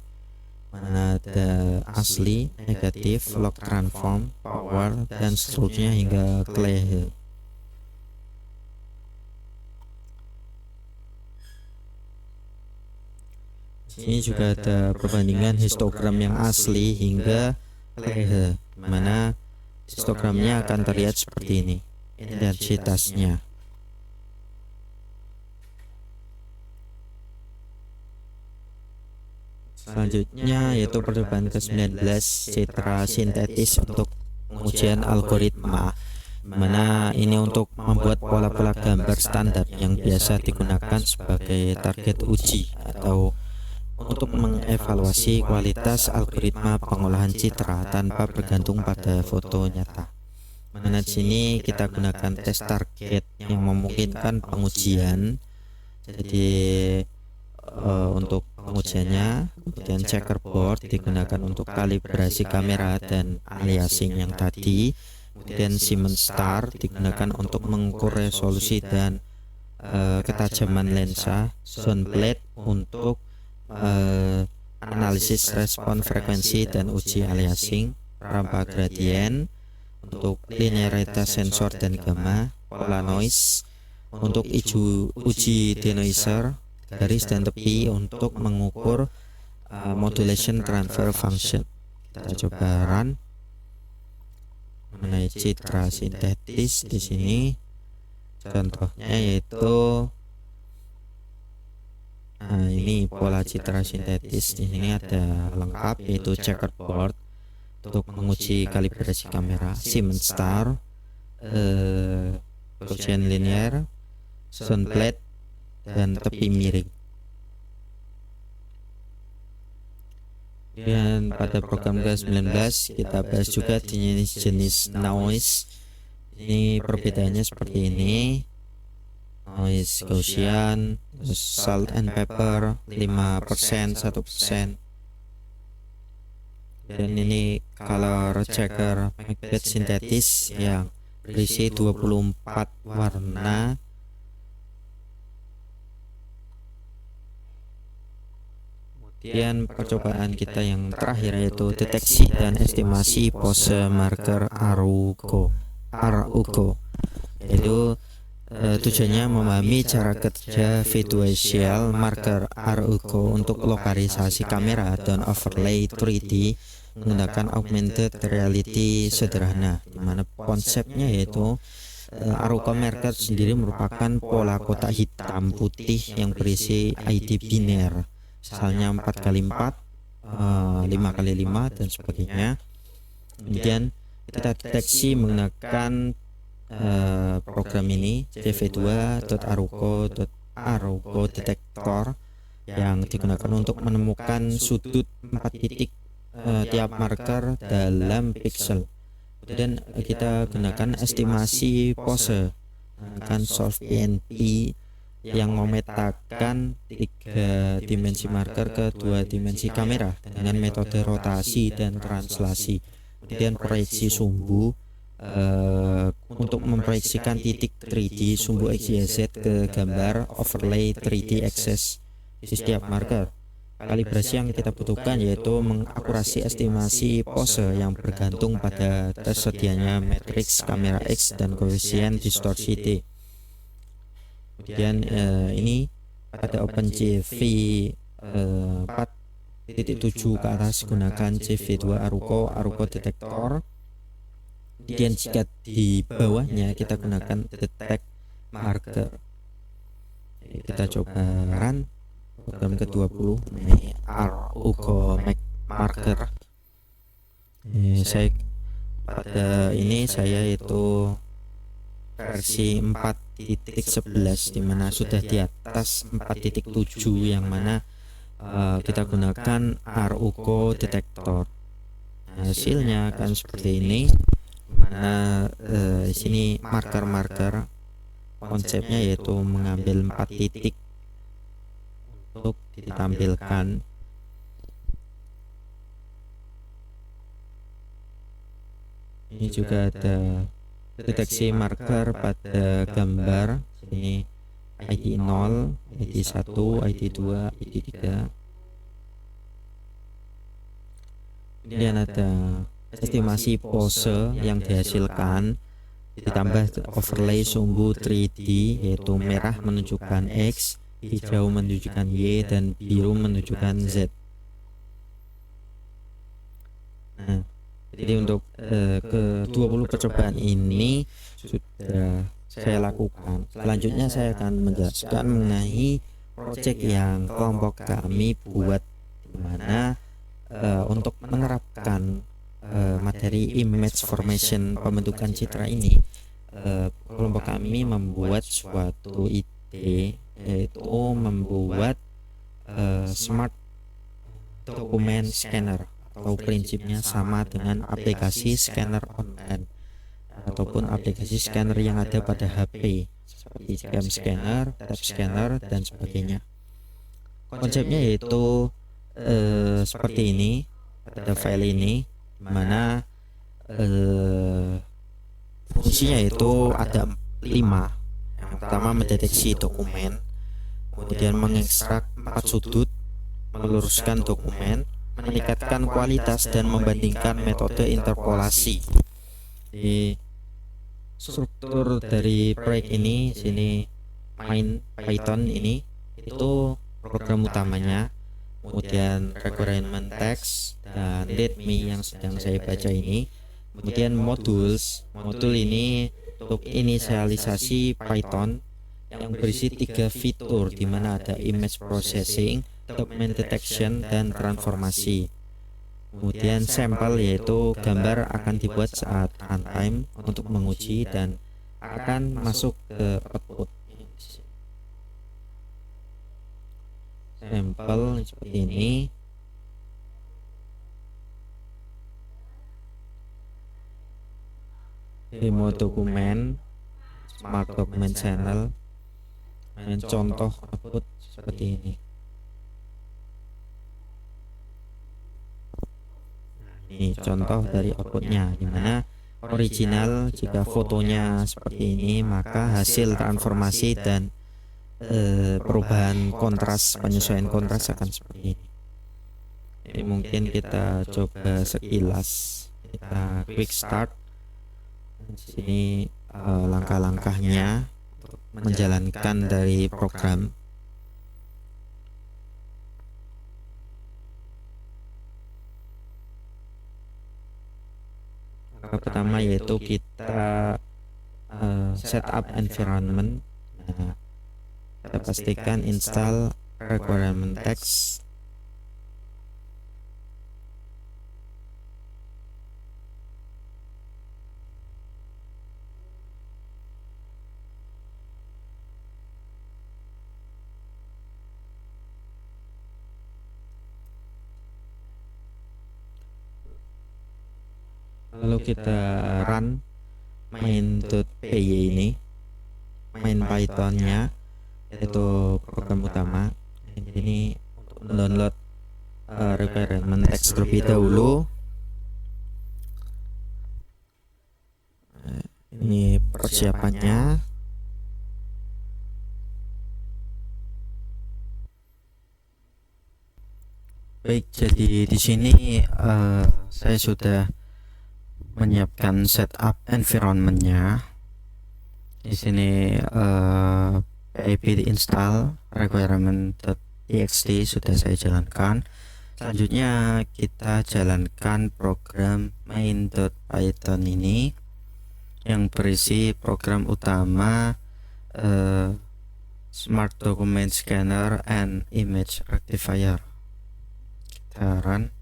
mana ada asli, negatif, log transform, power, dan seterusnya hingga Klehe. Ini juga ada perbandingan histogram yang asli hingga Klehe, mana histogramnya akan terlihat seperti ini intensitasnya. Selanjutnya yaitu percobaan ke-19, citra sintetis untuk pengujian algoritma, mana ini untuk membuat pola-pola gambar standar yang biasa digunakan sebagai target uji atau untuk mengevaluasi kualitas algoritma pengolahan citra tanpa bergantung pada foto nyata. Mana di sini kita gunakan tes target yang memungkinkan pengujian. Jadi untuk pengujiannya, kemudian checkerboard digunakan untuk kalibrasi kamera dan aliasing yang tadi, kemudian Siemens star digunakan untuk mengukur resolusi dan ketajaman lensa, zone plate untuk analisis respon frekuensi dan uji aliasing, rampa gradien untuk linearitas sensor dan gamma, pola noise untuk uji denoiser, garis dan tepi untuk mengukur modulation transfer function. Kita coba run. Mana memperoleh citra sintetis di sini. Contohnya yaitu ini pola citra sintetis. Di sini ada lengkap yaitu checkerboard untuk menguji kalibrasi kamera, Siemens star, Gaussian linear, sound plate, dan tepi miring. Dan pada program ke-19 kita bahas juga jenis noise. Ini perbedaannya seperti ini. Noise Gaussian, salt and pepper 5%, 1%. Dan ini color checker Macbeth sintetis yang berisi 24 warna. Kemudian percobaan kita yang terakhir yaitu deteksi dan estimasi pose marker RUGO. Yaitu tujuannya memahami cara kerja visual marker RUGO untuk lokalisasi kamera dan overlay 3D menggunakan augmented reality sederhana, di mana konsepnya yaitu RUGO marker sendiri merupakan pola kotak hitam putih yang berisi ID biner, misalnya 4x4, 5x5 dan sebagainya. Kemudian kita deteksi menggunakan program ini cv2.arugo detector yang digunakan untuk menemukan sudut 4 titik tiap marker dalam pixel. Kemudian kita gunakan estimasi pose menggunakan solve PNP yang memetakan 3 dimensi marker ke 2 dimensi kamera dengan metode rotasi dan translasi. Kemudian proyeksi sumbu untuk memproyeksikan titik 3D sumbu XYZ ke gambar overlay 3D access di setiap marker. Kalibrasi yang kita butuhkan yaitu mengakurasi estimasi pose yang bergantung pada tersedianya matriks kamera X dan koefisien distorsi T. Kemudian ini pada OpenCV 4.7 ke atas gunakan CV2 Arugo detektor. Kemudian jika di bawahnya kita gunakan detect marker. Kita coba run program ke-20 ini Arugo marker. Saya itu versi 4.11 dimana sudah di atas 4.7 yang mana kita gunakan RUGO detektor. Hasilnya akan seperti ini, mana di sini marker konsepnya yaitu mengambil 4 titik untuk ditampilkan. Ini juga ada deteksi marker pada gambar. Ini ID 0, ID 1, ID 2, ID 3. Kemudian ada estimasi pose yang dihasilkan ditambah overlay sumbu 3D yaitu merah menunjukkan X, hijau menunjukkan Y, dan biru menunjukkan Z. Nah, jadi untuk ke-20 percobaan ini sudah saya lakukan. Selanjutnya saya akan menjelaskan mengenai proyek yang kelompok kami buat, dimana untuk menerapkan materi image formation pembentukan citra ini, kelompok kami membuat suatu ide, yaitu membuat smart document scanner, atau prinsipnya sama dengan aplikasi scanner online ataupun aplikasi scanner yang ada pada HP seperti cam scanner, tab scanner, dan sebagainya. Konsepnya yaitu seperti ini, pada file ini, mana fungsinya itu ada 5. Yang pertama mendeteksi dokumen, kemudian mengekstrak 4 sudut, meluruskan dokumen, meningkatkan kualitas, dan membandingkan metode interpolasi. Di struktur dari proyek ini, sini main Python ini itu program utamanya, kemudian requirement text dan readme yang sedang saya baca ini, Kemudian modul ini untuk inisialisasi Python yang berisi 3 fitur, di mana ada image processing, document detection, dan transformasi. Kemudian sampel, yaitu gambar akan dibuat saat runtime untuk menguji dan akan masuk ke output. Sampel seperti ini. Demo dokumen, smart document channel, dan contoh output seperti ini. Ini contoh dari outputnya, dimana original jika fotonya seperti ini, maka hasil transformasi dan perubahan kontras, penyesuaian kontras akan seperti ini. Jadi mungkin kita coba sekilas, kita quick start. Di sini langkah-langkahnya untuk menjalankan dari program. Langkah pertama yaitu kita setup environment. Nah, kita pastikan install requirement text. Lalu kita run main.py ini, main Pythonnya, yaitu program utama. Ini untuk mendownload requirement text terlebih dahulu. Ini persiapannya. Baik, jadi di sini saya sudah menyiapkan setup environmentnya. Di sini pip install requirement.txt sudah saya jalankan. Selanjutnya kita jalankan program main.python ini yang berisi program utama smart document scanner and image rectifier. Kita run.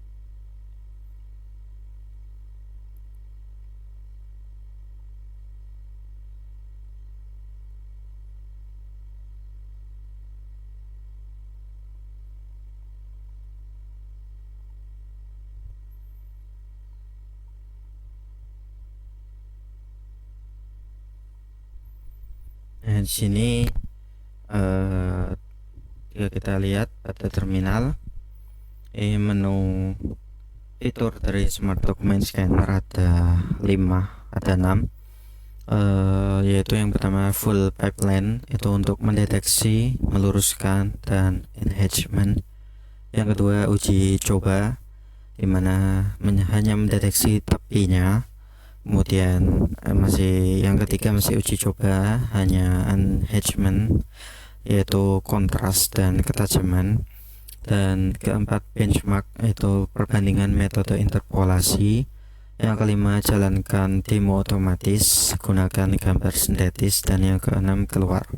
Nah, di sini jika kita lihat pada terminal, menu fitur dari smart document scanner ada 6, yaitu yang pertama full pipeline, itu untuk mendeteksi, meluruskan, dan enhancement. Yang kedua uji coba, dimana hanya mendeteksi tepinya. Kemudian yang ketiga masih uji coba, hanya enhancement, yaitu kontras dan ketajaman. Dan keempat benchmark, yaitu perbandingan metode interpolasi. Yang kelima jalankan demo otomatis, gunakan gambar sintetis. Dan yang keenam keluar.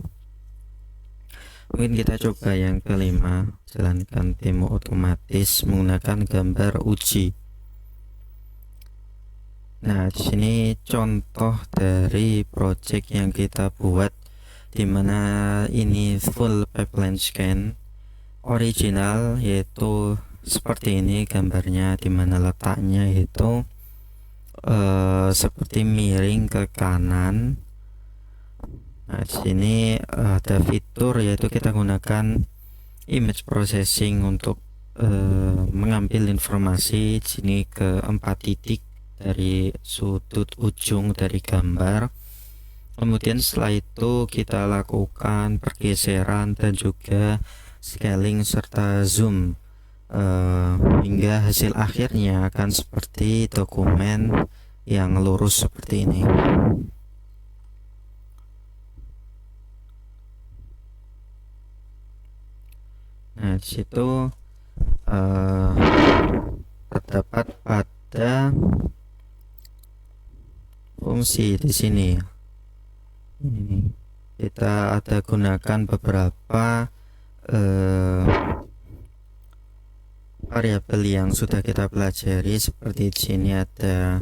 Mungkin kita coba yang kelima, jalankan demo otomatis menggunakan gambar uji. Nah, di sini contoh dari project yang kita buat, dimana ini full pipeline scan original, yaitu seperti ini gambarnya, dimana letaknya itu seperti miring ke kanan. Nah, di sini ada fitur, yaitu kita gunakan image processing untuk mengambil informasi di sini ke 4 titik dari sudut ujung dari gambar. Kemudian setelah itu kita lakukan pergeseran dan juga scaling serta zoom hingga hasil akhirnya akan seperti dokumen yang lurus seperti ini. Nah, di situ terdapat pada fungsi di sini. Ini kita ada gunakan beberapa variabel yang sudah kita pelajari, seperti di sini ada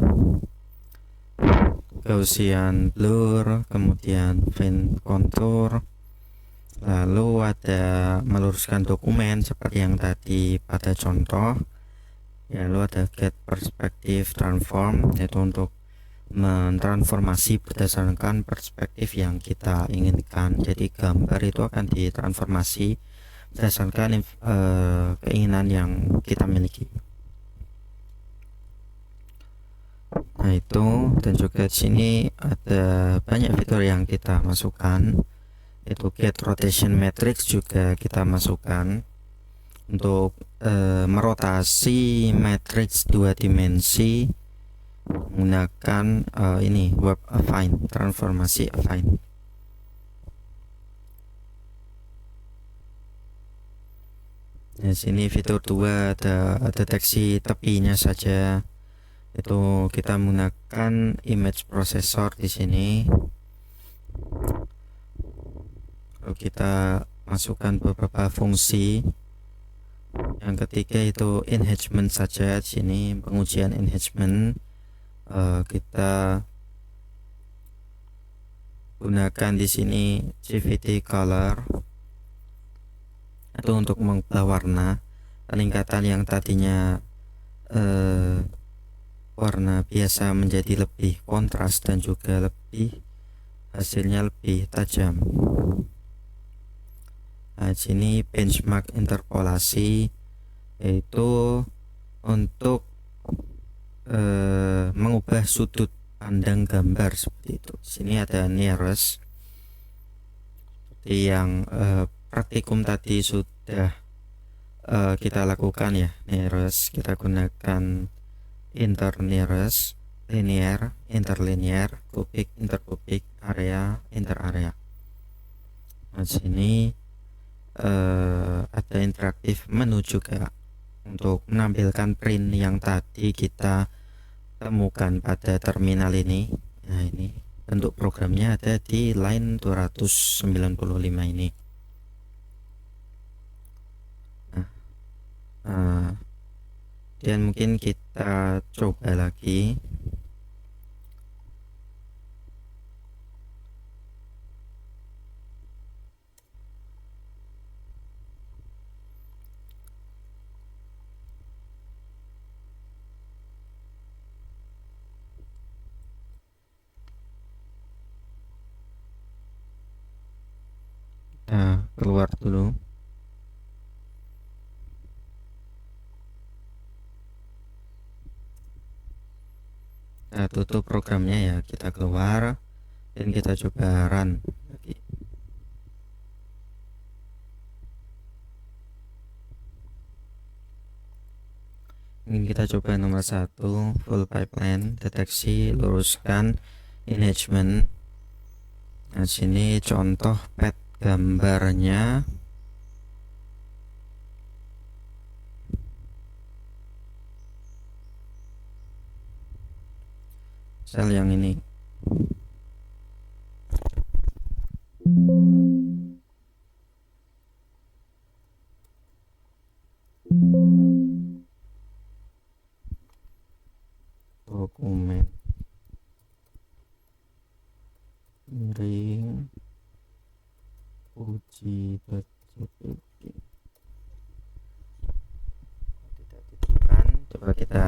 Gaussian blur, kemudian fine contour, lalu ada meluruskan dokumen seperti yang tadi pada contoh, lalu ada get perspective transform, yaitu untuk mentransformasi berdasarkan perspektif yang kita inginkan. Jadi gambar itu akan ditransformasi berdasarkan keinginan yang kita miliki. Nah itu, dan juga di sini ada banyak fitur yang kita masukkan, itu get rotation matrix juga kita masukkan untuk merotasi matrix 2 dimensi menggunakan ini web affine, transformasi affine. Di sini fitur 2 ada deteksi tepinya saja. Itu kita menggunakan image processor di sini. Lalu kita masukkan beberapa fungsi. Yang ketiga itu enhancement saja. Di sini pengujian enhancement, kita gunakan di sini CVD color itu untuk mengubah warna, peningkatan yang tadinya warna biasa menjadi lebih kontras dan juga lebih hasilnya lebih tajam. Nah, sini benchmark interpolasi, yaitu untuk mengubah sudut pandang gambar seperti itu. Sini ada nearest, seperti yang praktikum tadi sudah kita lakukan ya. Nearest kita gunakan internearest, linear, interlinear, kubik, interkubik, area, interarea. Nah, sini ada interaktif menu juga untuk menampilkan print yang tadi kita temukan pada terminal ini. Nah, ini bentuk programnya ada di line 295 ini. Dan mungkin kita coba lagi. Kita keluar dulu. Kita tutup programnya ya, kita keluar dan kita coba run lagi. Ini kita coba nomor 1, full pipeline, deteksi, luruskan, enhancement. Nah, sini contoh pet gambarnya. Sel yang ini. Dokumen ring uji.jpg tidak ditemukan. Coba kita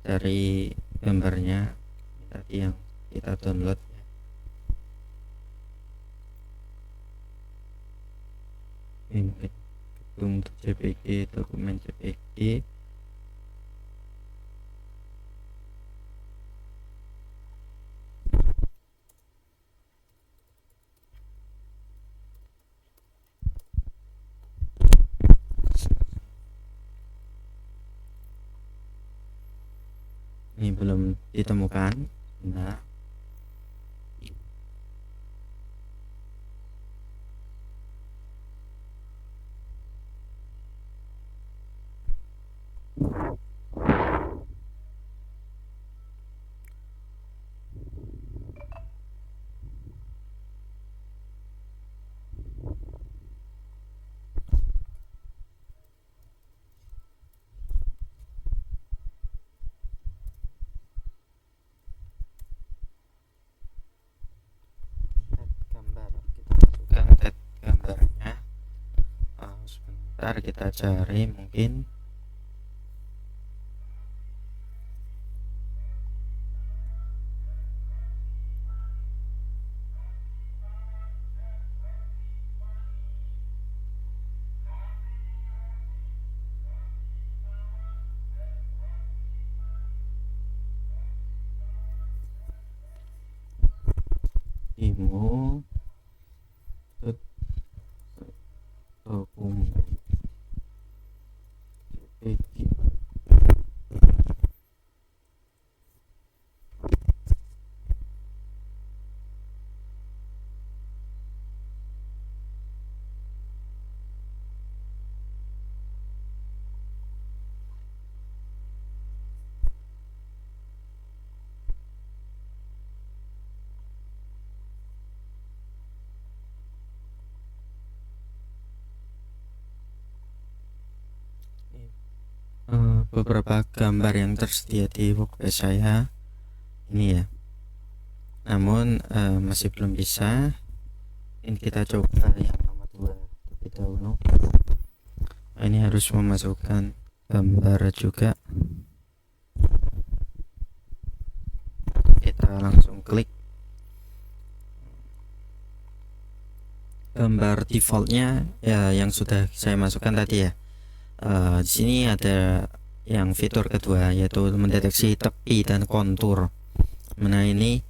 cari gambarnya tadi yang kita download. Ini untuk JPG, dokumen JPG. Ini belum ditemukan. Nah, Ntar kita cari mungkin Imo dokumen beberapa gambar yang tersedia di workspace saya ini ya, namun masih belum bisa. Ini kita coba yang nomor 2 terlebih dahulu. Ini harus memasukkan gambar juga. Kita langsung klik gambar defaultnya ya, yang sudah saya masukkan tadi ya. Di sini ada yang fitur kedua, yaitu mendeteksi tepi dan kontur. Nah ini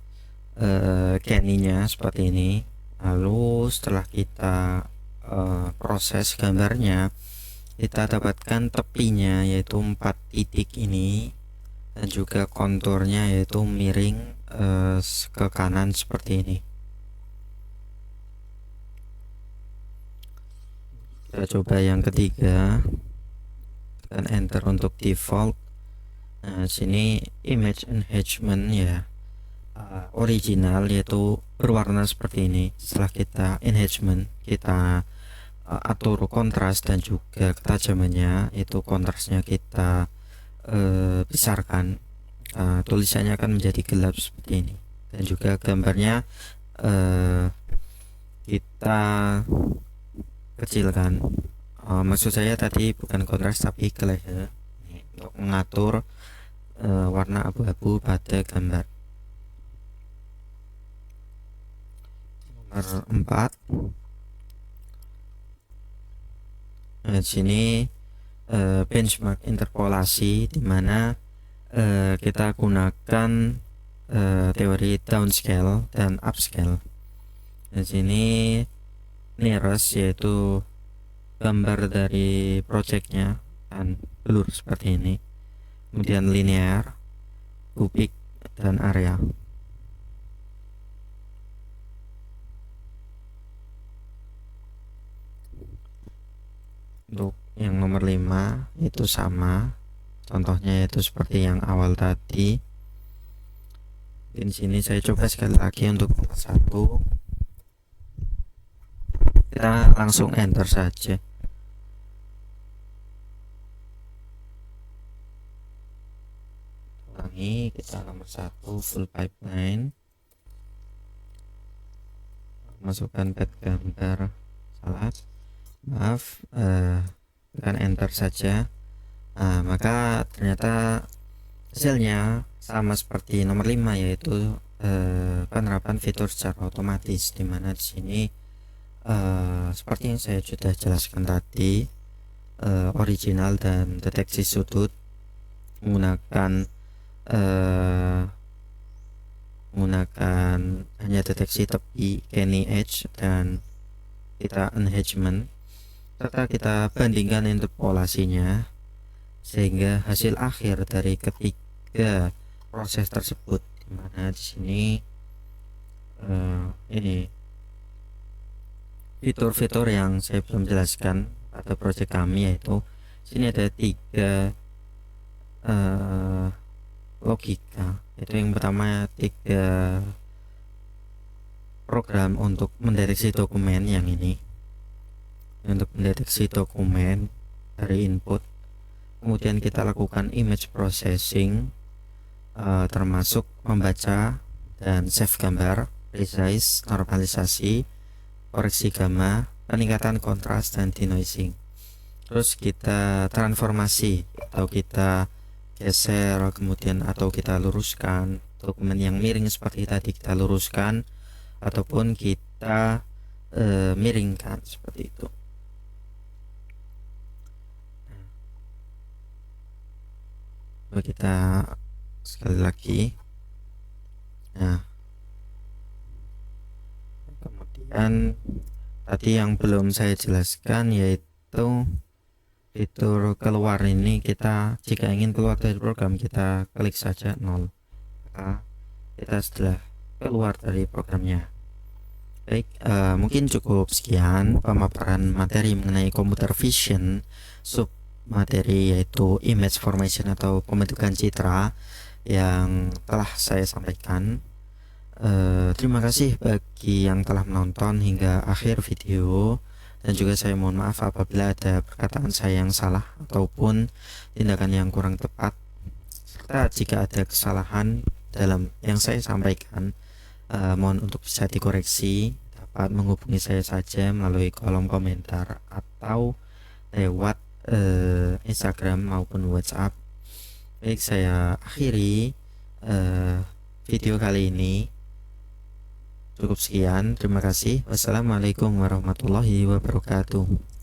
Kenny-nya seperti ini. Lalu setelah kita proses gambarnya, kita dapatkan tepinya yaitu 4 titik ini, dan juga konturnya yaitu miring ke kanan seperti ini. Kita coba yang ketiga, tekan enter untuk default. Nah sini image enhancement ya, original yaitu berwarna seperti ini. Setelah kita enhancement, kita atur kontras dan juga ketajamannya, itu kontrasnya kita besarkan. Tulisannya akan menjadi gelap seperti ini, dan juga gambarnya kita kecilkan. Maksud saya tadi bukan kontras tapi glaze, untuk mengatur warna abu-abu pada gambar. Nomor 4, di sini benchmark interpolasi, dimana kita gunakan teori downscale dan upscale. Di sini nearest yaitu gambar dari projectnya dan blur seperti ini, kemudian linear, kubik, dan area. Untuk yang nomor 5 itu sama, contohnya yaitu seperti yang awal tadi. Di sini saya coba sekali lagi untuk nomor 1. Kita langsung enter saja. Ulangi, kita nomor 1 full pipeline, masukkan pet gambar, salah, maaf, tekan enter saja. Maka ternyata hasilnya sama seperti nomor 5, yaitu penerapan fitur secara otomatis, dimana di sini seperti yang saya sudah jelaskan tadi, original dan deteksi sudut menggunakan hanya deteksi tepi Kenny edge, dan kita enhancement serta kita bandingkan interpolasinya, sehingga hasil akhir dari ketiga proses tersebut, dimana di sini ini fitur-fitur yang saya belum jelaskan pada proyek kami, yaitu sini ada 3 logika, yaitu yang pertama 3 program untuk mendeteksi dokumen. Yang ini untuk mendeteksi dokumen dari input, kemudian kita lakukan image processing, termasuk membaca dan save gambar, resize, normalisasi, koreksi gamma, peningkatan kontras, dan denoising. terus kita transformasi atau kita geser, kemudian atau kita luruskan. Dokumen yang miring seperti tadi kita luruskan ataupun kita miringkan seperti itu. Coba kita sekali lagi. Nah, kemudian tadi yang belum saya jelaskan yaitu fitur keluar ini, kita jika ingin keluar dari program kita klik saja 0, maka kita sudah keluar dari programnya. Baik, mungkin cukup sekian pemaparan materi mengenai computer vision, sub materi yaitu image formation atau pembentukan citra yang telah saya sampaikan. Terima kasih bagi yang telah menonton hingga akhir video, dan juga saya mohon maaf apabila ada perkataan saya yang salah ataupun tindakan yang kurang tepat, serta jika ada kesalahan dalam yang saya sampaikan, mohon untuk bisa dikoreksi. Dapat menghubungi saya saja melalui kolom komentar atau lewat Instagram maupun WhatsApp. Baik, saya akhiri video kali ini. Cukup sekian, terima kasih. Wassalamualaikum warahmatullahi wabarakatuh.